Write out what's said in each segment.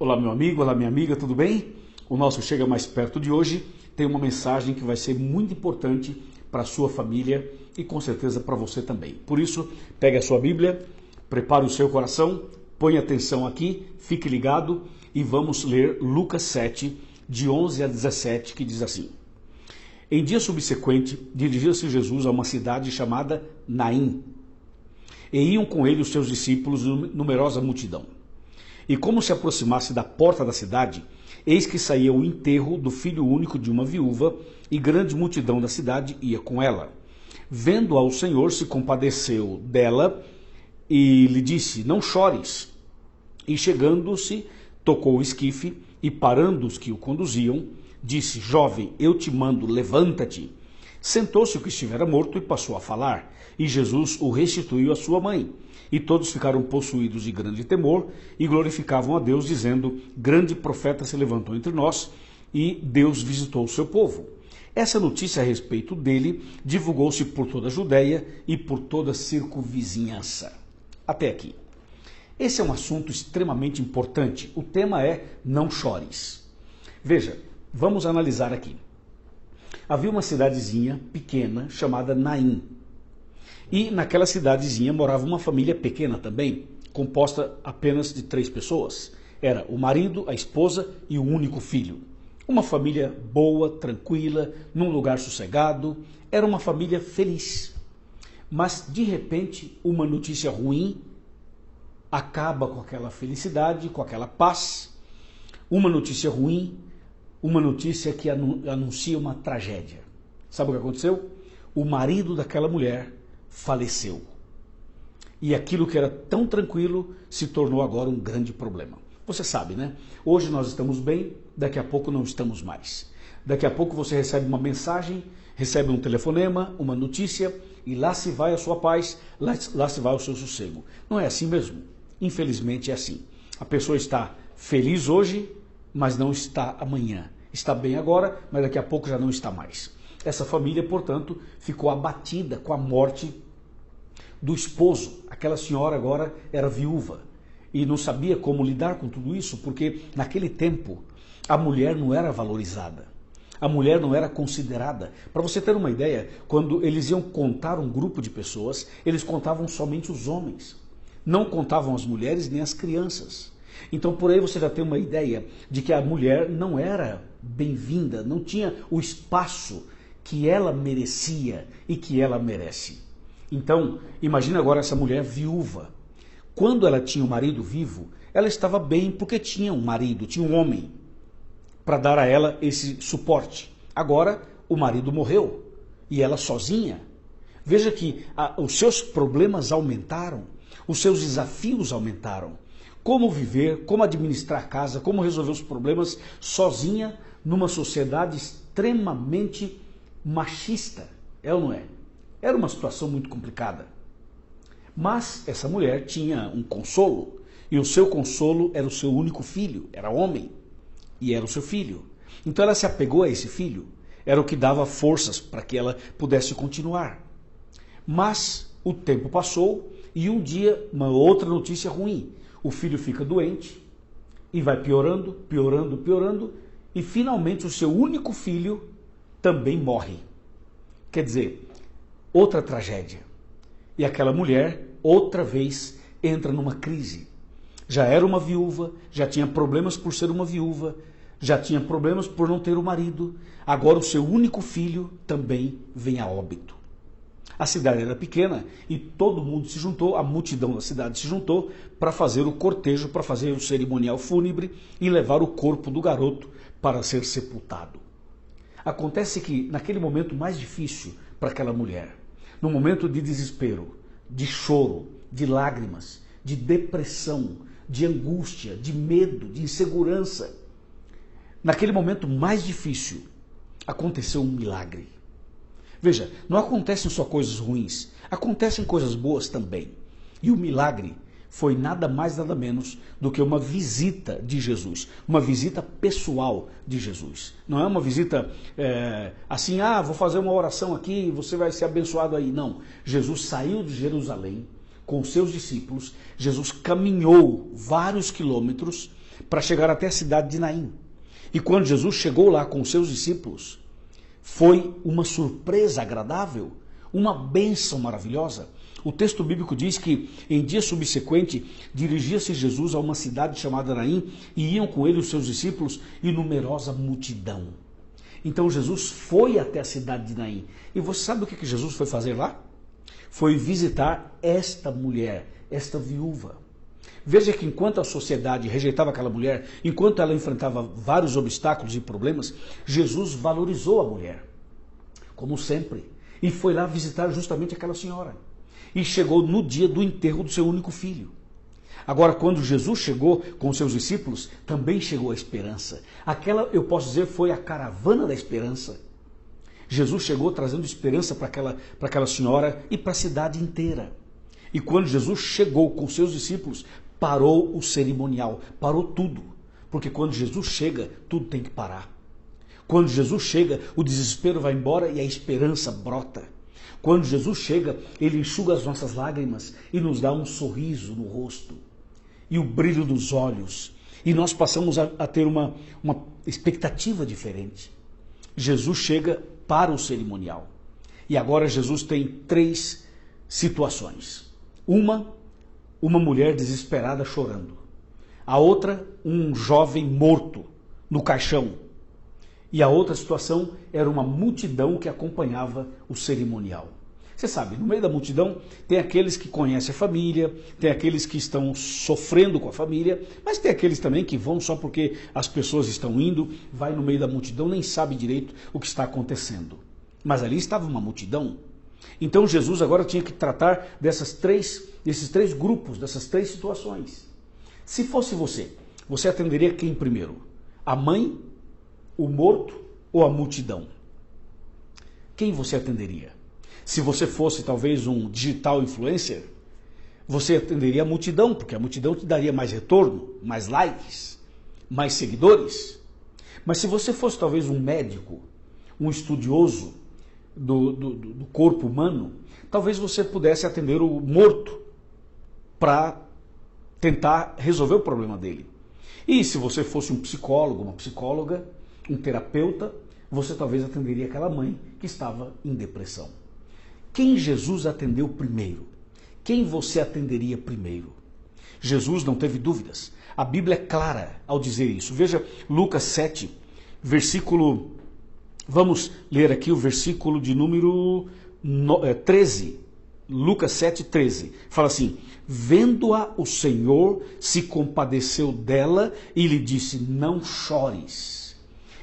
Olá, meu amigo, olá, minha amiga, tudo bem? O nosso Chega Mais Perto de hoje tem uma mensagem que vai ser muito importante para a sua família e com certeza para você também. Por isso, pegue a sua Bíblia, prepare o seu coração, põe atenção aqui, fique ligado e vamos ler Lucas 7, de 11 a 17, que diz assim: Em dia subsequente, dirigia-se Jesus a uma cidade chamada Naim, e iam com ele os seus discípulos e numerosa multidão. E como se aproximasse da porta da cidade, eis que saía o enterro do filho único de uma viúva, e grande multidão da cidade ia com ela. Vendo-a, o Senhor se compadeceu dela e lhe disse: Não chores. E chegando-se, tocou o esquife, e parando os que o conduziam, disse: Jovem, eu te mando, levanta-te. Sentou-se o que estivera morto e passou a falar, e Jesus o restituiu à sua mãe. E todos ficaram possuídos de grande temor e glorificavam a Deus, dizendo: Grande profeta se levantou entre nós e Deus visitou o seu povo. Essa notícia a respeito dele divulgou-se por toda a Judéia e por toda a circunvizinhança. Até aqui. Esse é um assunto extremamente importante. O tema é não chores. Veja, vamos analisar aqui. Havia uma cidadezinha pequena chamada Naim. E naquela cidadezinha morava uma família pequena também, composta apenas de 3 pessoas. Era o marido, a esposa e o único filho. Uma família boa, tranquila, num lugar sossegado. Era uma família feliz. Mas, de repente, uma notícia ruim acaba com aquela felicidade, com aquela paz. Uma notícia ruim, uma notícia que anuncia uma tragédia. Sabe o que aconteceu? O marido daquela mulher faleceu. E aquilo que era tão tranquilo se tornou agora um grande problema. Você sabe, né? Hoje nós estamos bem, daqui a pouco não estamos mais. Daqui a pouco você recebe uma mensagem, recebe um telefonema, uma notícia, e lá se vai a sua paz, lá se vai o seu sossego. Não é assim mesmo? Infelizmente é assim. A pessoa está feliz hoje, mas não está amanhã. Está bem agora, mas daqui a pouco já não está mais. Essa família, portanto, ficou abatida com a morte do esposo. Aquela senhora agora era viúva e não sabia como lidar com tudo isso, porque naquele tempo a mulher não era valorizada. A mulher não era considerada. Para você ter uma ideia, quando eles iam contar um grupo de pessoas, eles contavam somente os homens. Não contavam as mulheres nem as crianças. Então por aí você já tem uma ideia de que a mulher não era bem-vinda, não tinha o espaço que ela merecia e que ela merece. Então, imagina agora essa mulher viúva. Quando ela tinha um marido vivo, ela estava bem porque tinha um marido, tinha um homem para dar a ela esse suporte. Agora, o marido morreu e ela sozinha. Veja que os seus problemas aumentaram, os seus desafios aumentaram. Como viver, como administrar a casa, como resolver os problemas sozinha numa sociedade extremamente machista, é ou não é? Era uma situação muito complicada. Mas essa mulher tinha um consolo, e o seu consolo era o seu único filho, era homem, e era o seu filho. Então ela se apegou a esse filho, era o que dava forças para que ela pudesse continuar. Mas o tempo passou, e um dia, uma outra notícia ruim. O filho fica doente, e vai piorando, piorando, piorando, e finalmente o seu único filho também morre. Quer dizer, outra tragédia. E aquela mulher, outra vez, entra numa crise. Já era uma viúva, já tinha problemas por ser uma viúva, já tinha problemas por não ter o marido. Agora o seu único filho também vem a óbito. A cidade era pequena e todo mundo se juntou, a multidão da cidade se juntou para fazer o cortejo, para fazer o cerimonial fúnebre e levar o corpo do garoto para ser sepultado. Acontece que naquele momento mais difícil para aquela mulher, no momento de desespero, de choro, de lágrimas, de depressão, de angústia, de medo, de insegurança, naquele momento mais difícil, aconteceu um milagre. Veja, não acontecem só coisas ruins, acontecem coisas boas também. E o milagre foi nada mais, nada menos do que uma visita de Jesus, uma visita pessoal de Jesus. Não é uma visita assim, vou fazer uma oração aqui, você vai ser abençoado aí. Não, Jesus saiu de Jerusalém com seus discípulos, Jesus caminhou vários quilômetros para chegar até a cidade de Naim. E quando Jesus chegou lá com os seus discípulos, foi uma surpresa agradável, uma bênção maravilhosa. O texto bíblico diz que em dia subsequente dirigia-se Jesus a uma cidade chamada Naim e iam com ele os seus discípulos e numerosa multidão. Então Jesus foi até a cidade de Naim. E você sabe o que Jesus foi fazer lá? Foi visitar esta mulher, esta viúva. Veja que enquanto a sociedade rejeitava aquela mulher, enquanto ela enfrentava vários obstáculos e problemas, Jesus valorizou a mulher, como sempre, e foi lá visitar justamente aquela senhora. E chegou no dia do enterro do seu único filho. Agora, quando Jesus chegou com os seus discípulos, também chegou a esperança. Aquela, eu posso dizer, foi a caravana da esperança. Jesus chegou trazendo esperança para aquela senhora e para a cidade inteira. E quando Jesus chegou com os seus discípulos, parou o cerimonial, parou tudo. Porque quando Jesus chega, tudo tem que parar. Quando Jesus chega, o desespero vai embora e a esperança brota. Quando Jesus chega, ele enxuga as nossas lágrimas e nos dá um sorriso no rosto e o brilho dos olhos. E nós passamos a ter uma expectativa diferente. Jesus chega para o cerimonial. E agora Jesus tem 3 situações. Uma mulher desesperada chorando. A outra, um jovem morto no caixão. E a outra situação era uma multidão que acompanhava o cerimonial. Você sabe, no meio da multidão tem aqueles que conhecem a família, tem aqueles que estão sofrendo com a família, mas tem aqueles também que vão só porque as pessoas estão indo, vai no meio da multidão, nem sabe direito o que está acontecendo. Mas ali estava uma multidão. Então Jesus agora tinha que tratar desses três grupos, dessas 3 situações. Se fosse você atenderia quem primeiro? A mãe, o morto ou a multidão? Quem você atenderia? Se você fosse talvez um digital influencer, você atenderia a multidão, porque a multidão te daria mais retorno, mais likes, mais seguidores. Mas se você fosse talvez um médico, um estudioso do corpo humano, talvez você pudesse atender o morto para tentar resolver o problema dele. E se você fosse um psicólogo, uma psicóloga, um terapeuta, você talvez atenderia aquela mãe que estava em depressão. Quem Jesus atendeu primeiro? Quem você atenderia primeiro? Jesus não teve dúvidas. A Bíblia é clara ao dizer isso. Veja Lucas 7, versículo... Vamos ler aqui o versículo de número 13. Lucas 7, 13. Fala assim: vendo-a o Senhor se compadeceu dela e lhe disse, não chores.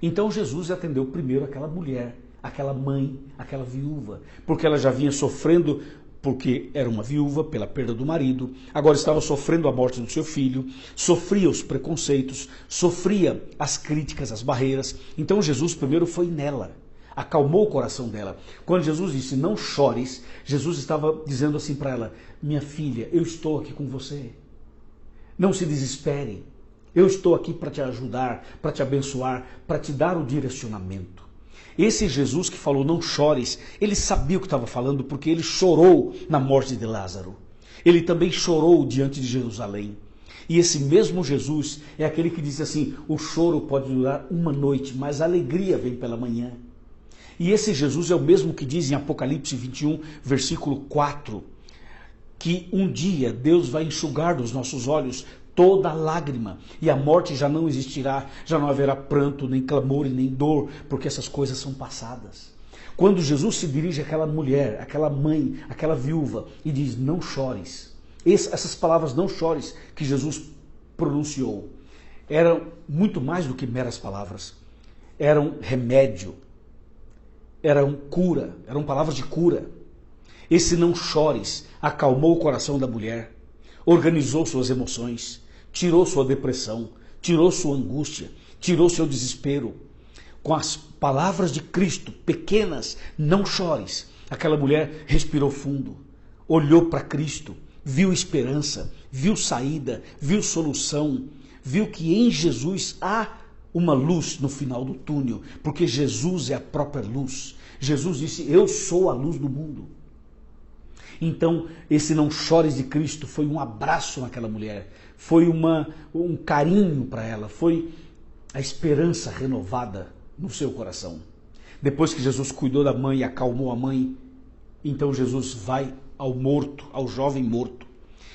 Então Jesus atendeu primeiro aquela mulher, aquela mãe, aquela viúva, porque ela já vinha sofrendo, porque era uma viúva pela perda do marido, agora estava sofrendo a morte do seu filho, sofria os preconceitos, sofria as críticas, as barreiras. Então Jesus primeiro foi nela, acalmou o coração dela. Quando Jesus disse, não chores, Jesus estava dizendo assim para ela, minha filha, eu estou aqui com você, não se desespere, eu estou aqui para te ajudar, para te abençoar, para te dar o direcionamento. Esse Jesus que falou, não chores, ele sabia o que estava falando, porque ele chorou na morte de Lázaro. Ele também chorou diante de Jerusalém. E esse mesmo Jesus é aquele que disse assim, o choro pode durar uma noite, mas a alegria vem pela manhã. E esse Jesus é o mesmo que diz em Apocalipse 21, versículo 4, que um dia Deus vai enxugar dos nossos olhos toda lágrima, e a morte já não existirá, já não haverá pranto, nem clamor e nem dor, porque essas coisas são passadas. Quando Jesus se dirige àquela mulher, àquela mãe, àquela viúva, e diz, não chores, essas palavras não chores que Jesus pronunciou, eram muito mais do que meras palavras, eram remédio, eram cura, eram palavras de cura. Esse não chores acalmou o coração da mulher, organizou suas emoções, tirou sua depressão, tirou sua angústia, tirou seu desespero. Com as palavras de Cristo, pequenas, não chores, aquela mulher respirou fundo, olhou para Cristo, viu esperança, viu saída, viu solução, viu que em Jesus há uma luz no final do túnel, porque Jesus é a própria luz. Jesus disse, eu sou a luz do mundo. Então, esse não chores de Cristo foi um abraço naquela mulher, foi um carinho para ela, foi a esperança renovada no seu coração. Depois que Jesus cuidou da mãe e acalmou a mãe, então Jesus vai ao morto, ao jovem morto,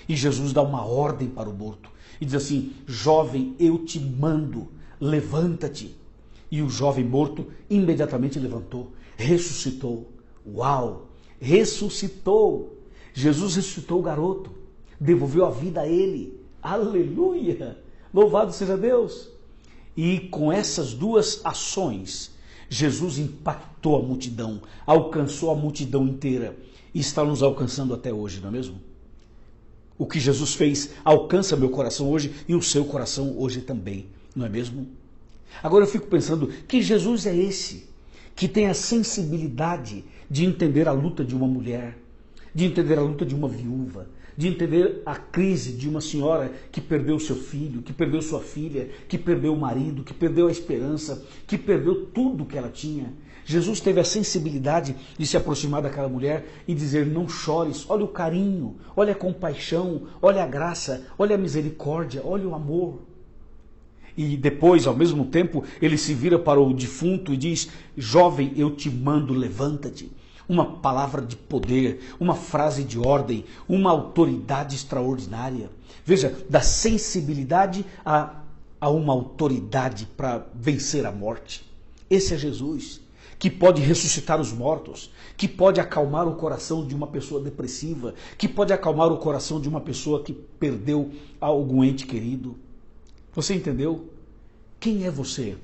e Jesus dá uma ordem para o morto e diz assim: jovem, eu te mando, levanta-te. E o jovem morto imediatamente levantou, ressuscitou. Uau! Ressuscitou! Jesus ressuscitou o garoto, devolveu a vida a ele. Aleluia! Louvado seja Deus! E com essas duas ações, Jesus impactou a multidão, alcançou a multidão inteira e está nos alcançando até hoje, não é mesmo? O que Jesus fez alcança meu coração hoje e o seu coração hoje também, não é mesmo? Agora eu fico pensando, que Jesus é esse que tem a sensibilidade de entender a luta de uma mulher, de entender a luta de uma viúva, de entender a crise de uma senhora que perdeu seu filho, que perdeu sua filha, que perdeu o marido, que perdeu a esperança, que perdeu tudo que ela tinha. Jesus teve a sensibilidade de se aproximar daquela mulher e dizer: não chores, olha o carinho, olha a compaixão, olha a graça, olha a misericórdia, olha o amor. E depois, ao mesmo tempo, ele se vira para o defunto e diz: jovem, eu te mando, levanta-te. Uma palavra de poder, uma frase de ordem, uma autoridade extraordinária. Veja, da sensibilidade a uma autoridade para vencer a morte. Esse é Jesus, que pode ressuscitar os mortos, que pode acalmar o coração de uma pessoa depressiva, que pode acalmar o coração de uma pessoa que perdeu algum ente querido. Você entendeu? Quem é você?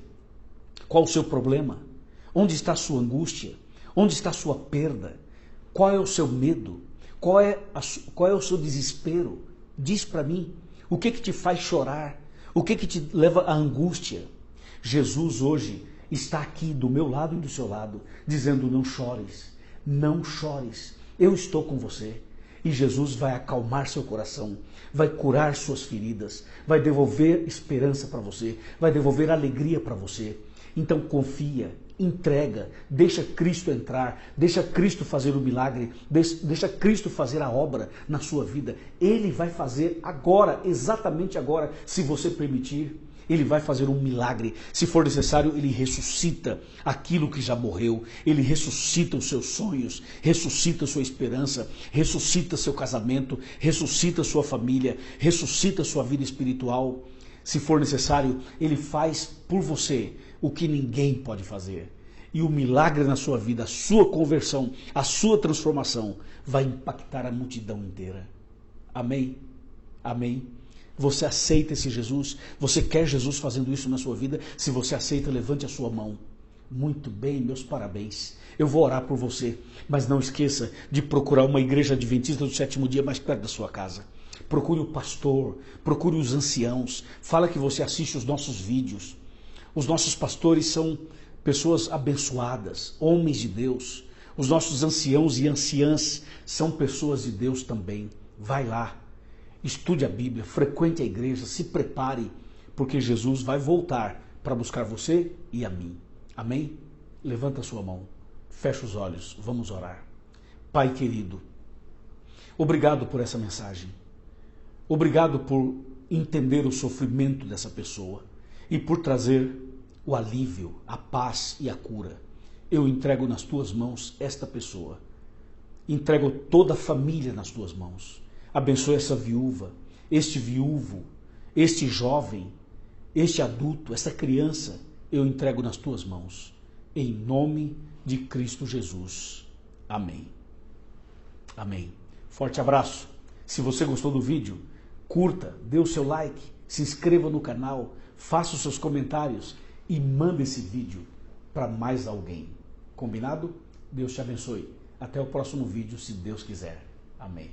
Qual o seu problema? Onde está a sua angústia? Onde está a sua perda? Qual é o seu medo? Qual é o seu desespero? Diz para mim. O que te faz chorar? O que te leva à angústia? Jesus hoje está aqui do meu lado e do seu lado, dizendo: não chores, não chores. Eu estou com você. E Jesus vai acalmar seu coração, vai curar suas feridas, vai devolver esperança para você, vai devolver alegria para você. Então confia, entrega, deixa Cristo entrar, deixa Cristo fazer o milagre, deixa Cristo fazer a obra na sua vida. Ele vai fazer agora, exatamente agora, se você permitir. Ele vai fazer um milagre. Se for necessário, ele ressuscita aquilo que já morreu. Ele ressuscita os seus sonhos, ressuscita a sua esperança, ressuscita seu casamento, ressuscita sua família, ressuscita sua vida espiritual. Se for necessário, ele faz por você o que ninguém pode fazer. E o milagre na sua vida, a sua conversão, a sua transformação vai impactar a multidão inteira. Amém? Amém? Você aceita esse Jesus? Você quer Jesus fazendo isso na sua vida? Se você aceita, levante a sua mão. Muito bem, meus parabéns. Eu vou orar por você, mas não esqueça de procurar uma igreja adventista do sétimo dia mais perto da sua casa. Procure o pastor, procure os anciãos. Fala que você assiste os nossos vídeos. Os nossos pastores são pessoas abençoadas, homens de Deus. Os nossos anciãos e anciãs são pessoas de Deus também. Vai lá. Estude a Bíblia, frequente a igreja, se prepare, porque Jesus vai voltar para buscar você e a mim. Amém? Levanta a sua mão, fecha os olhos, vamos orar. Pai querido, obrigado por essa mensagem. Obrigado por entender o sofrimento dessa pessoa e por trazer o alívio, a paz e a cura. Eu entrego nas tuas mãos esta pessoa. Entrego toda a família nas tuas mãos. Abençoe essa viúva, este viúvo, este jovem, este adulto, essa criança, eu entrego nas tuas mãos. Em nome de Cristo Jesus. Amém. Amém. Forte abraço. Se você gostou do vídeo, curta, dê o seu like, se inscreva no canal, faça os seus comentários e manda esse vídeo para mais alguém. Combinado? Deus te abençoe. Até o próximo vídeo, se Deus quiser. Amém.